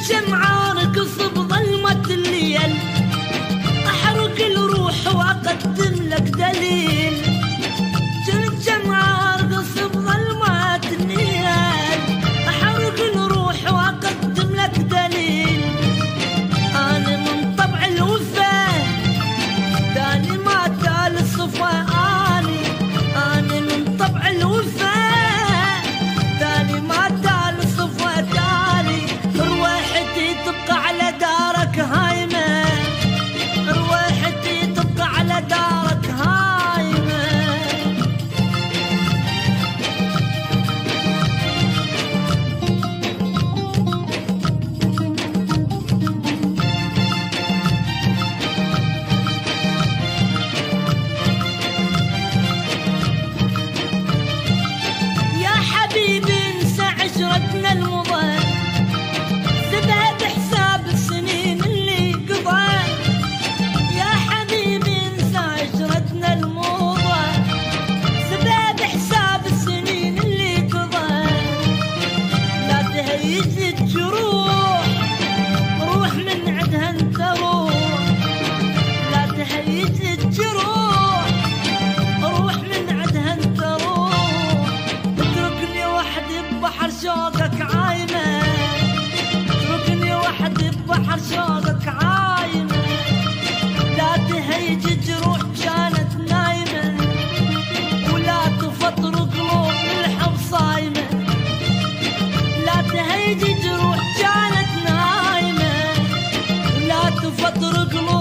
جمعة ارقص بظلمة الليل، احرق الروح واقدم لك دليل. كنت جمعة ارقص بظلمة الليل، احرق الروح واقدم لك دليل. انا من طبع الوفا تالي ما تالي الصفا، انا من طبع الوفا تالي ما تالي الصفا، تالي رواحتي تبقى على دارك هايمة، رواحتي تبقى على دارك هايمة. يا حبيبي انسى عشرتنا المضى، سيبها بحساب السنين اللي قضى. يا حبيبي انسى عشرتنا المضى، سيبها بحساب السنين اللي قضى. لا تهيج الجروح، روح من عدها انت روح. لا تهيج الجروح، روح من عدها انت روح. اتركني وحدي ببحر شوقك عايمة، اتركني وحدي ببحر شوقك عايمة. لا تهيج جروح كانت نايمة، ولا تفطر قلوب الحب صايمة. لا تهيج جروح كانت نايمة، ولا تفطر قلوب